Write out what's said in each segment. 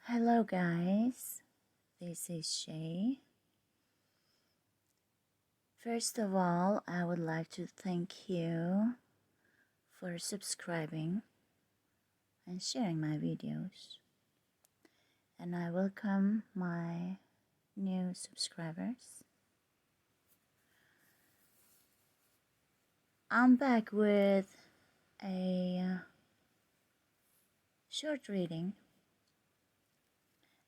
Hello, guys. This is Shay. First of all, I would like to thank you for subscribing and sharing my videos. And I welcome my new subscribers. I'm back with a short reading.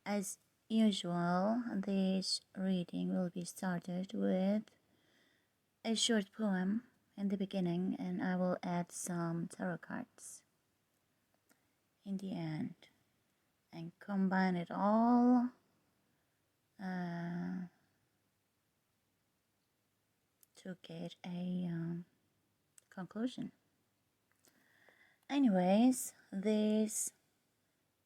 As usual, this reading will be started with a short poem in the beginning, and I will add some tarot cards in the end and combine it all to get a conclusion. Anyways, this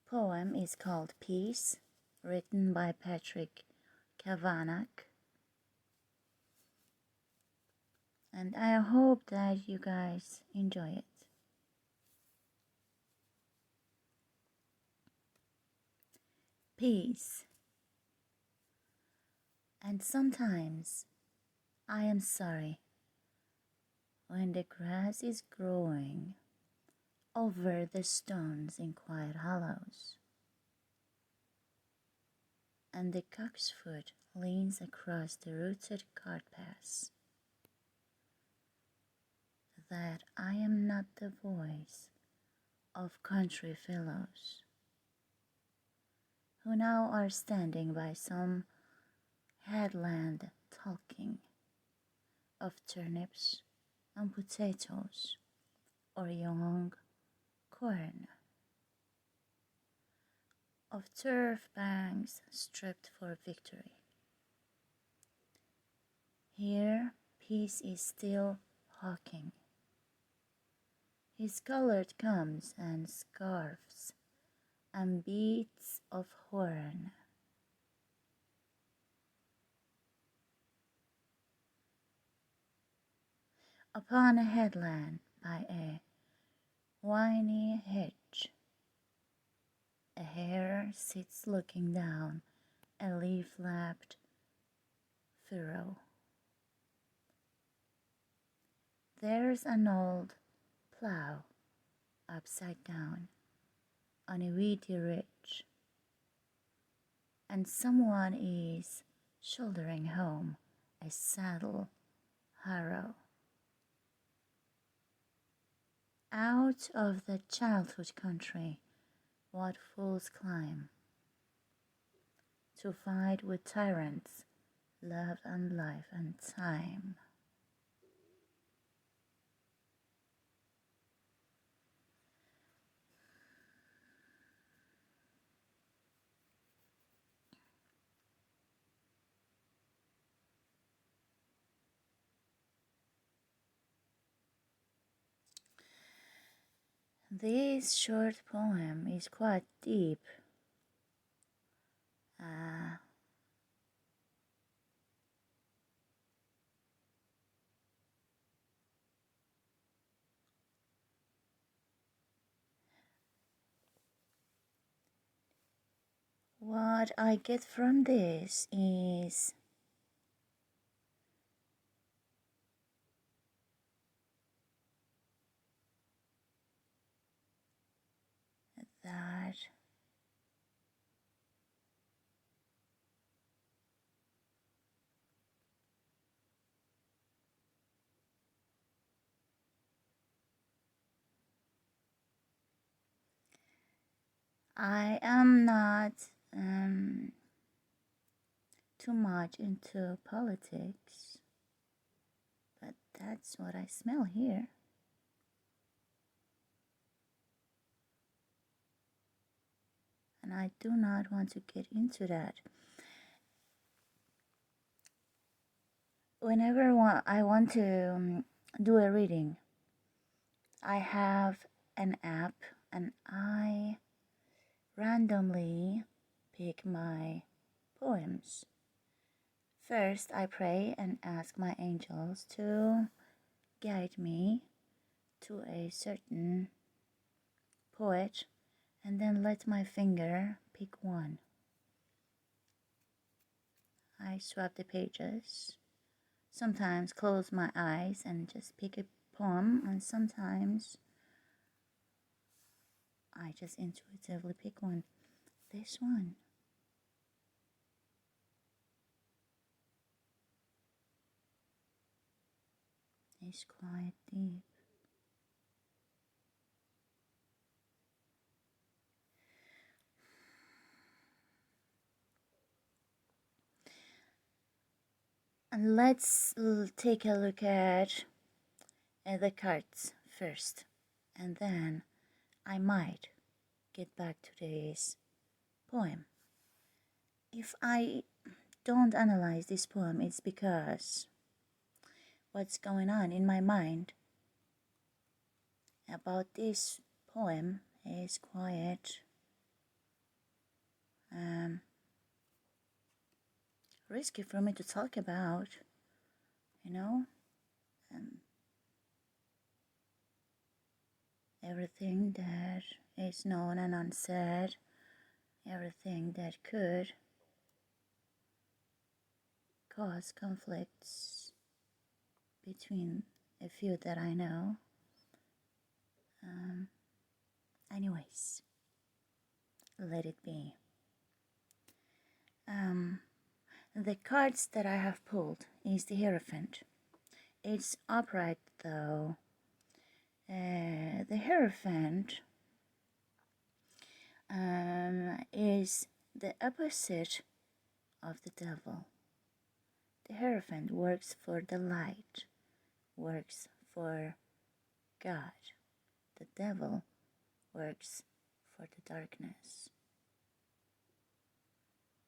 poem is called Peace, written by Patrick Kavanagh, and I hope that you guys enjoy it. Peace. And sometimes I am sorry when the grass is growing over the stones in quiet hollows, and the cock's foot leans across the rooted cart paths, that I am not the voice of country fellows who now are standing by some headland talking of turnips and potatoes or young corn, of turf banks stripped for victory. Here peace is still hawking his colored combs and scarfs and beads of horn. Upon a headland by a winey hedge, a hare sits looking down a leaf-lapped furrow. There's an old plough upside down on a weedy ridge, and someone is shouldering home a saddle harrow. Out of the childhood country, what fools climb to fight with tyrants, love and life and time. This short poem is quite deep. What I get from this is that I am not too much into politics, but that's what I smell here. And I do not want to get into that. Whenever I want to do a reading, I have an app and I randomly pick my poems. First, I pray and ask my angels to guide me to a certain poet, and then let my finger pick one. I swap the pages. Sometimes close my eyes and just pick a poem, and sometimes I just intuitively pick one. This one. Is quite deep. And let's take a look at the cards first, and then I might get back to this poem. If I don't analyze this poem, it's because what's going on in my mind about this poem is quite risky for me to talk about, you know. Everything that is known and unsaid, everything that could cause conflicts between a few that I know. Anyways, let it be. The cards that I have pulled is the Hierophant. It's upright though. The Hierophant is the opposite of the devil. The Hierophant works for the light, works for God. The devil works for the darkness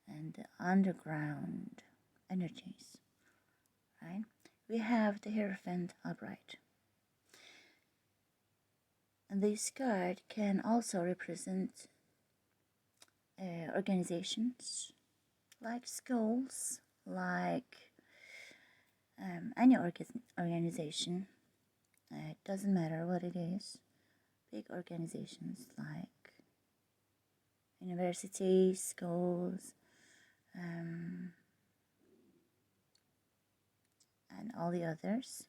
and the underground energies, right? We have the Hierophant upright. And this card can also represent organizations, like schools, like any organization. It doesn't matter what it is. Big organizations like universities, schools, and all the others.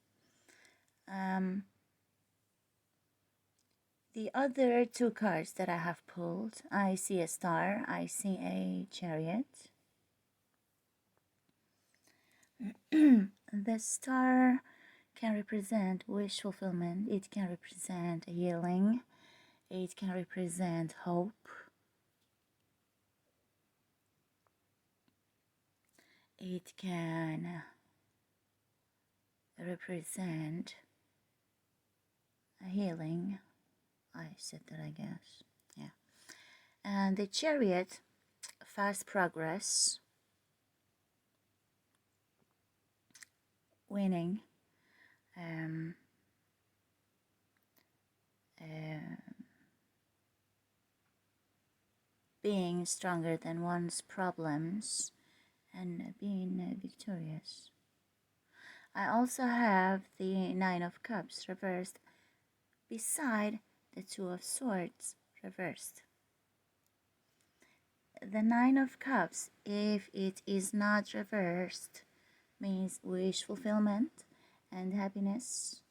The other two cards that I have pulled, I see a star, I see a chariot. The star can represent wish fulfillment, it can represent healing, it can represent hope, it can represent a healing. I said that, I guess. Yeah. And the chariot, fast progress, winning, being stronger than one's problems, and being victorious. I also have the Nine of Cups reversed beside the Two of Swords reversed. The Nine of Cups, if it is not reversed, means wish fulfillment and happiness.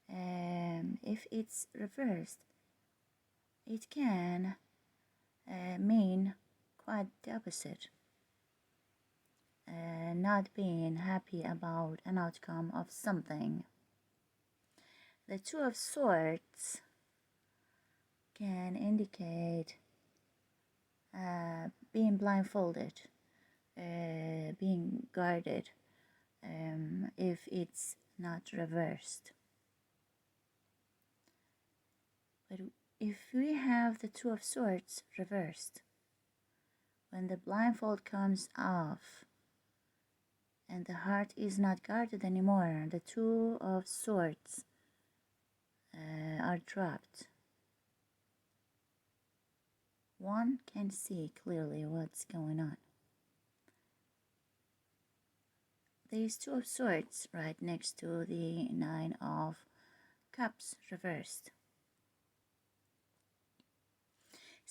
If it's reversed, it can mean quite the opposite. Not being happy about an outcome of something. The Two of Swords can indicate being blindfolded, being guarded, if it's not reversed. But if we have the Two of Swords reversed, when the blindfold comes off and the heart is not guarded anymore, the Two of Swords are dropped. One can see clearly what's going on. These Two of Swords right next to the Nine of Cups reversed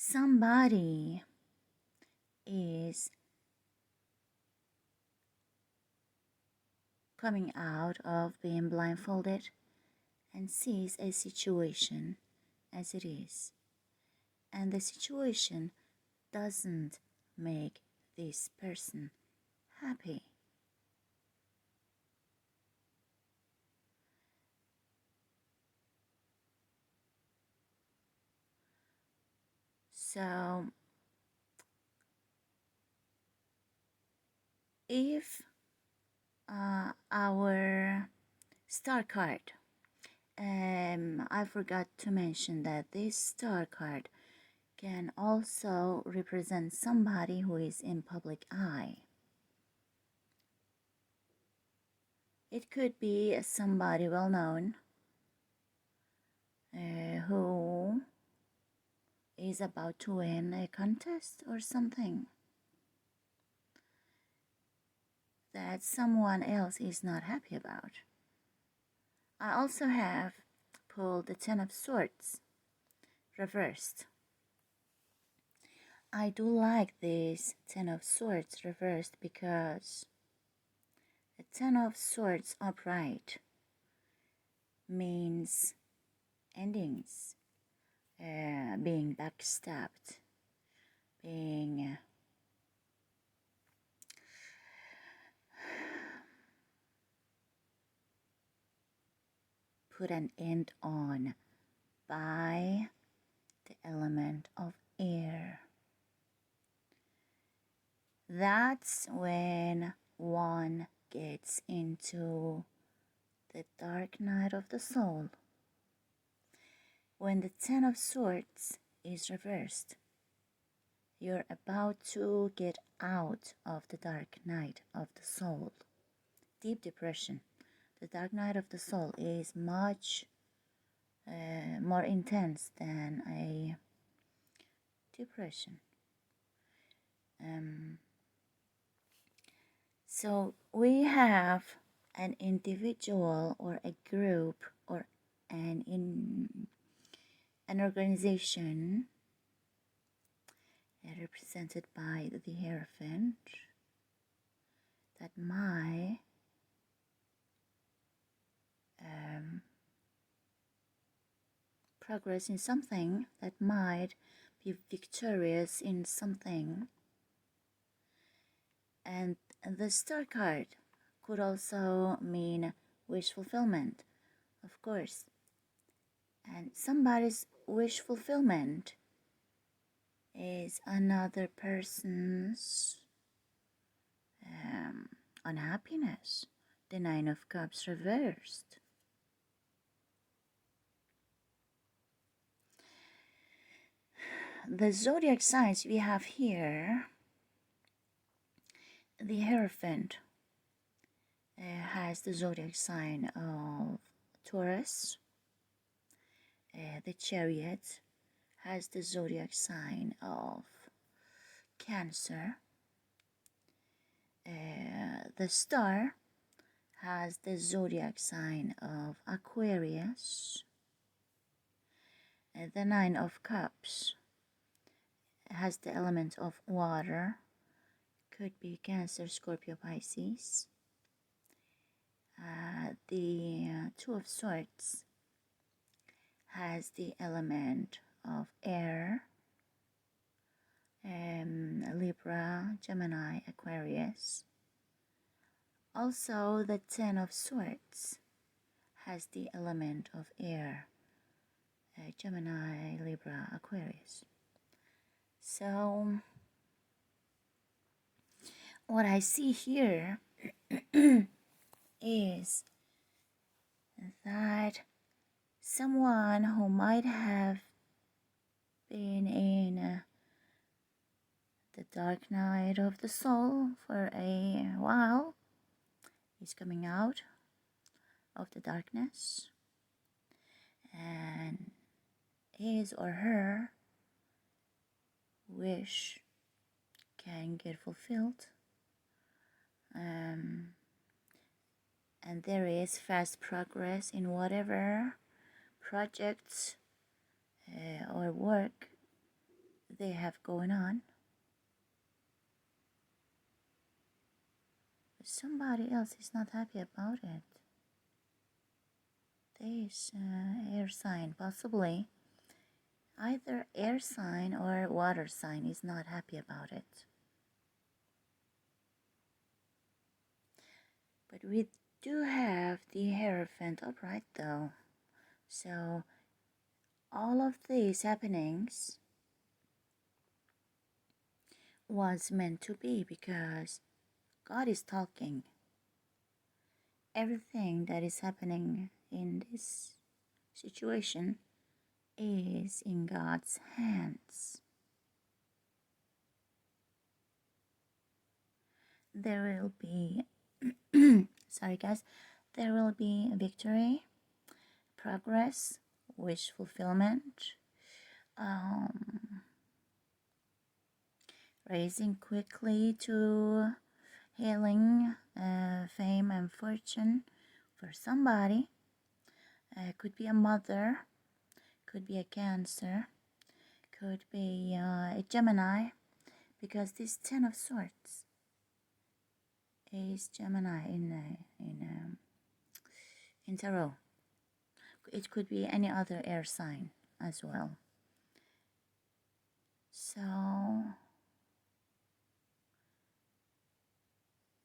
somebody is coming out of being blindfolded and sees a situation as it is, and the situation doesn't make this person happy. So if our star card, I forgot to mention that this star card can also represent somebody who is in public eye. It could be somebody well known who is about to win a contest or something that someone else is not happy about. I also have pulled the Ten of Swords reversed. I do like this Ten of Swords reversed because the Ten of Swords upright means endings, being backstabbed, being put an end on by the element of air. That's when one gets into the dark night of the soul. When the Ten of Swords is reversed, you're about to get out of the dark night of the soul. Deep depression. The dark night of the soul is much more intense than a depression. So we have an individual or a group or an organization represented by the Hierophant that might progress in something, that might be victorious in something. And the star card could also mean wish fulfillment, of course. And somebody's wish fulfillment is another person's unhappiness. The Nine of Cups reversed. The zodiac signs we have here, the Hierophant has the zodiac sign of Taurus. The Chariot has the zodiac sign of Cancer. The Star has the zodiac sign of Aquarius. The Nine of Cups has the element of water, could be Cancer, Scorpio, Pisces. The Two of Swords has the element of air, Libra, Gemini, Aquarius. Also, the Ten of Swords has the element of air, Gemini, Libra, Aquarius. So, what I see here is that someone who might have been in the dark night of the soul for a while is coming out of the darkness, and his or her wish can get fulfilled, and there is fast progress in whatever projects or work they have going on. Somebody else is not happy about it. This air sign, possibly either air sign or water sign, is not happy about it. But we do have the Hierophant upright though. So all of these happenings was meant to be because God is talking. Everything that is happening in this situation is in God's hands. There will be, sorry guys, there will be victory, progress, wish fulfillment, raising quickly to healing, fame and fortune for somebody. Could be a mother, could be a Cancer, could be a Gemini, because this Ten of Swords is Gemini in tarot. It could be any other air sign as well. So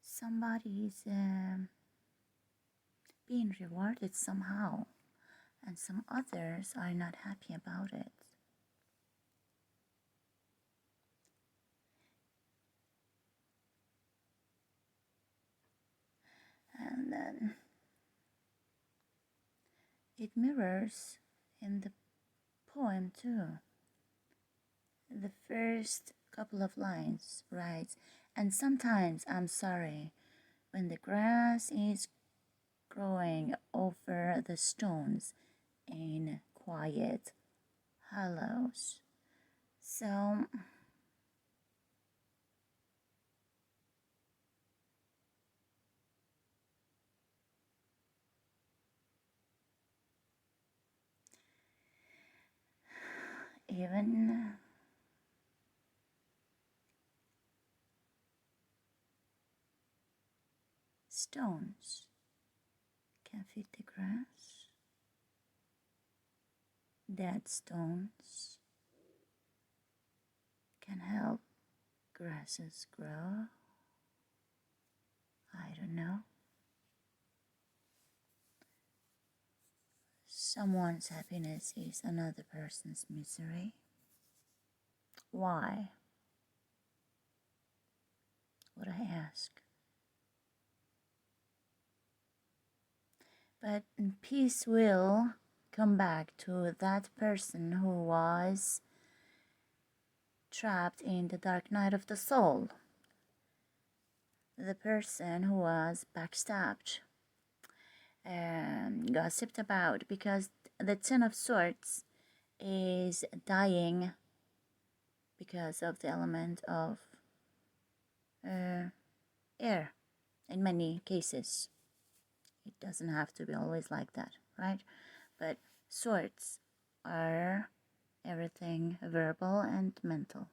somebody is being rewarded somehow, and some others are not happy about it. And then it mirrors in the poem too. The first couple of lines writes, "And sometimes I'm sorry when the grass is growing over the stones in quiet hollows." So even stones can fit the grass. Dead stones can help grasses grow. I don't know. Someone's happiness is another person's misery. Why? Would I ask? But peace will come back to that person who was trapped in the dark night of the soul. The person who was backstabbed and gossiped about, because the Ten of Swords is dying because of the element of air in many cases. It doesn't have to be always like that, right? But swords are everything verbal and mental.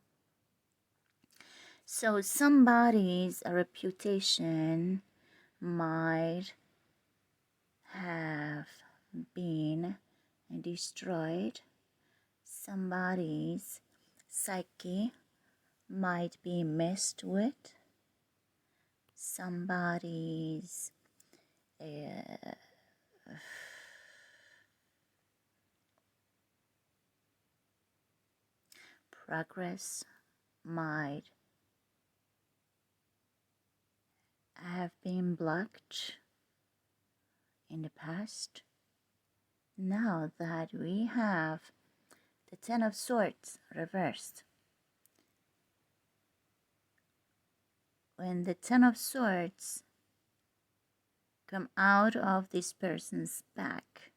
So somebody's reputation might have been destroyed. Somebody's psyche might be messed with. Somebody's progress might have been blocked in the past. Now that we have the Ten of Swords reversed, when the Ten of Swords come out of this person's back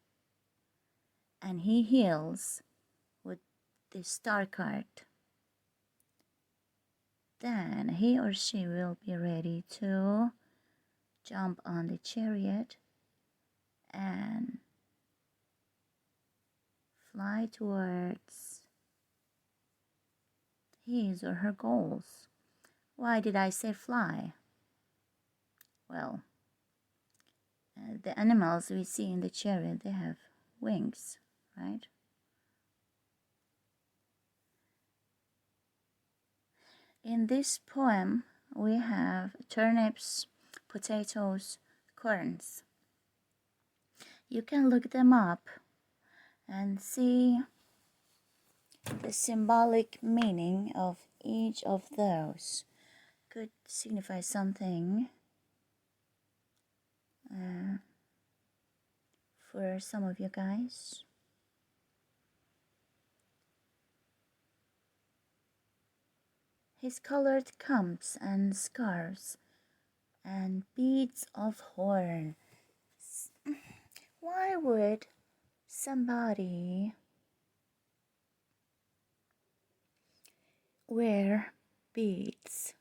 and he heals with the Star card, then he or she will be ready to jump on the chariot and fly towards his or her goals. Why did I say fly? Well, the animals we see in the chariot, they have wings, right? In this poem, we have turnips, potatoes, corns. You can look them up and see the symbolic meaning of each of those. Could signify something for some of you guys. His colored combs and scarves and beads of horn. Why would somebody wear beads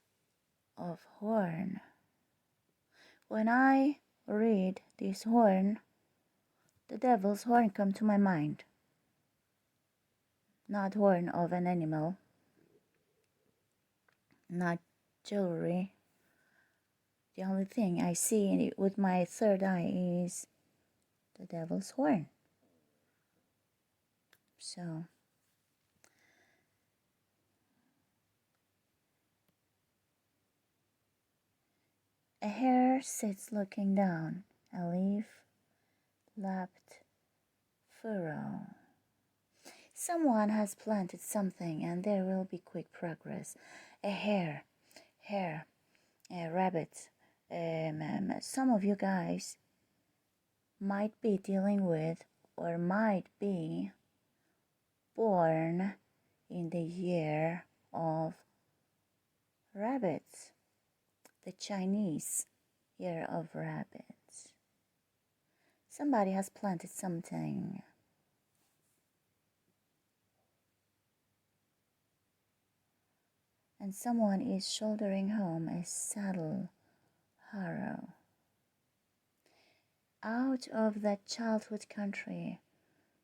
of horn? When I read this horn, the devil's horn come to my mind. Not horn of an animal, not jewelry. The only thing I see with my third eye is the devil's horn. So, a hare sits looking down, a leaf-lapped furrow. Someone has planted something and there will be quick progress. A hare, a rabbit. Some of you guys might be dealing with or might be born in the year of rabbits, the Chinese year of rabbits. Somebody has planted something. And someone is shouldering home a saddle harrow. Out of that childhood country,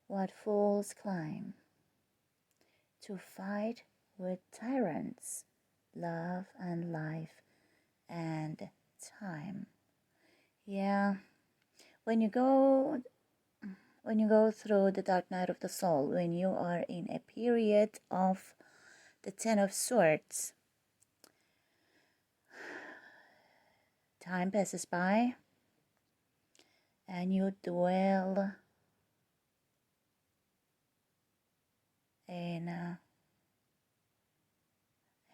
what fools climb to fight with tyrants, love and life and time. Yeah, when you go through the dark night of the soul, when you are in a period of the Ten of Swords, time passes by and you dwell in a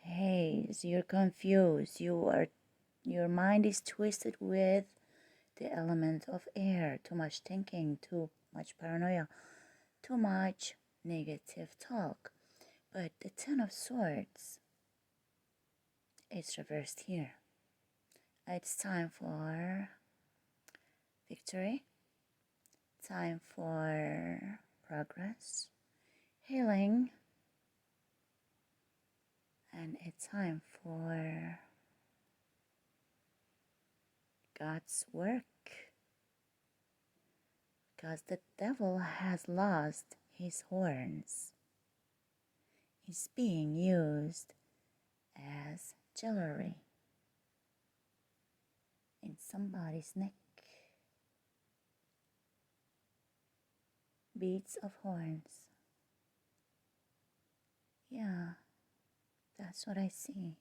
haze. You're confused. Your mind is twisted with the element of air. Too much thinking, too much paranoia, too much negative talk. But the Ten of Swords is reversed here. It's time for victory, time for progress, healing, and it's time for God's work. Because the devil has lost his horns. He's being used as jewelry in somebody's neck. Beads of horns. Yeah, that's what I see.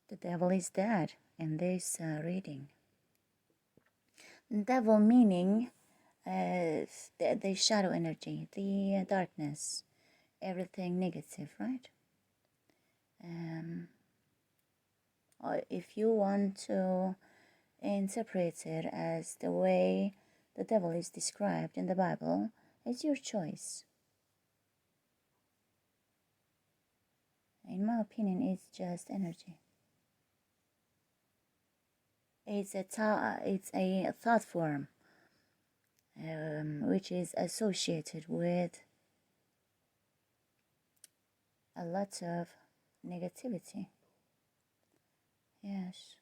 The devil is dead in this reading. The devil meaning the shadow energy, the darkness, everything negative, right? Or if you want to interpret it as the way the devil is described in the Bible, it's your choice. In my opinion, it's just energy. It's a thought form which is associated with a lot of negativity. Yes.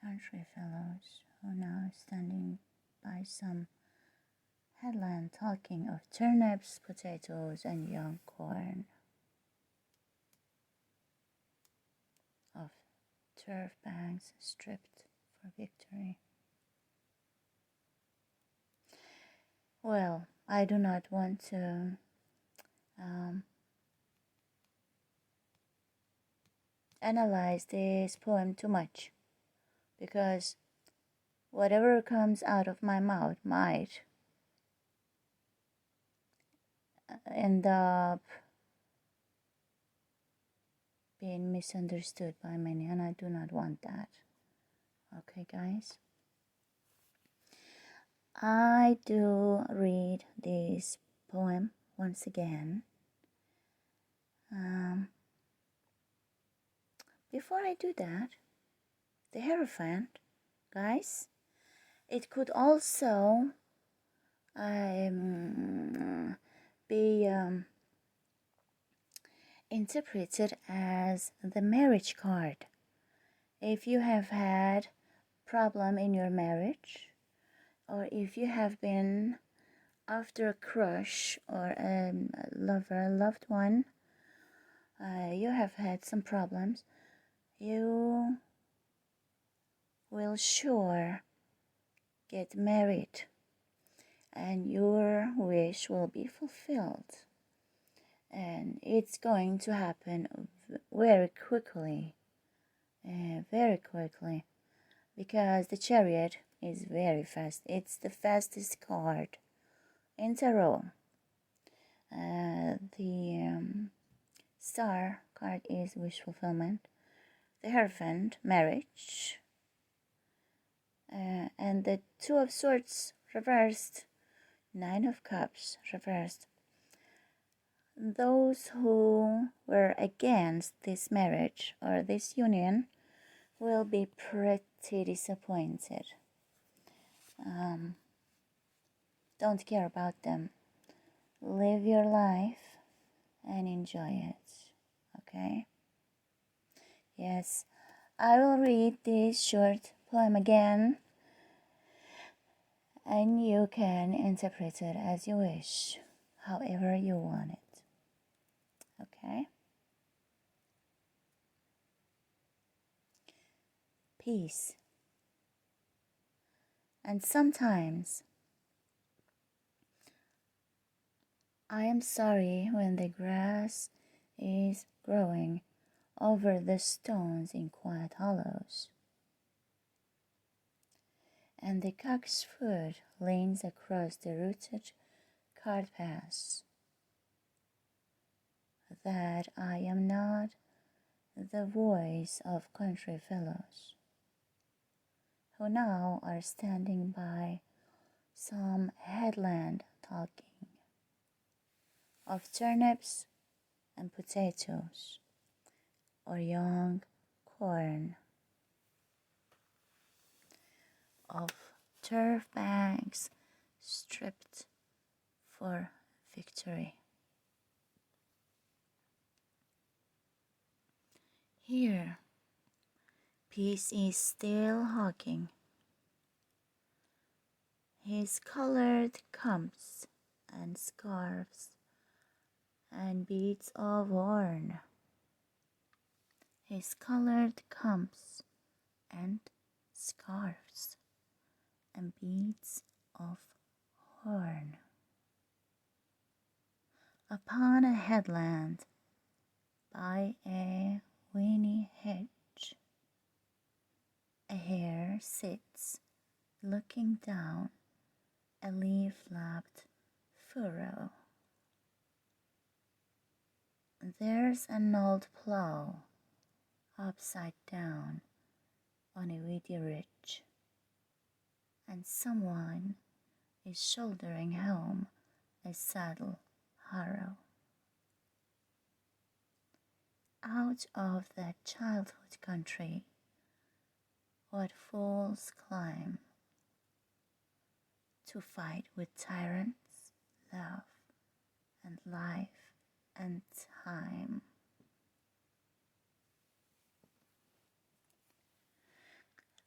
Country fellows who now standing by some headland talking of turnips, potatoes, and young corn, of turf banks stripped for victory. Well, I do not want to analyze this poem too much, because whatever comes out of my mouth might end up being misunderstood by many, and I do not want that. Okay, guys? I do read this poem once again. Before I do that, the Hierophant, guys, it could also be interpreted as the marriage card. If you have had problem in your marriage, or if you have been after a crush or a lover, a loved one, you have had some problems, you will sure get married and your wish will be fulfilled, and it's going to happen very quickly, because the Chariot is very fast. It's the fastest card in tarot. The Star card is wish fulfillment, the Hierophant, marriage, and the Two of Swords reversed, Nine of Cups reversed. Those who were against this marriage or this union will be pretty disappointed. Don't care about them. Live your life and enjoy it. Okay? Yes, I will read this short poem again, and you can interpret it as you wish, however you want it. Okay? Peace. And sometimes I am sorry when the grass is growing over the stones in quiet hollows, and the cock's foot leans across the rooted cart paths, that I am not the voice of country fellows who now are standing by some headland talking of turnips and potatoes or young corn, of turf banks stripped for victory. Here, peace is still hawking his colored combs and scarves and beads of horn, his colored combs and scarves and beads of horn. Upon a headland by a weeny hedge, a hare sits looking down a leaf-lapped furrow. There's an old plough upside down on a weedy ridge, and someone is shouldering home a saddle harrow. Out of that childhood country, what fools climb to fight with tyrants, love, and life, and time.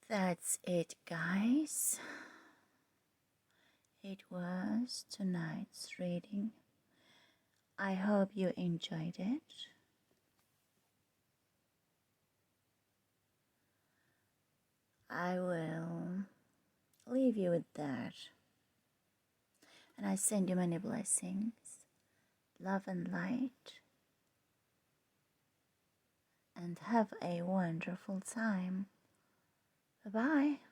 That's it, guys. it was tonight's reading. I hope you enjoyed it. I will leave you with that. And I send you many blessings, love and light. And have a wonderful time. Bye bye.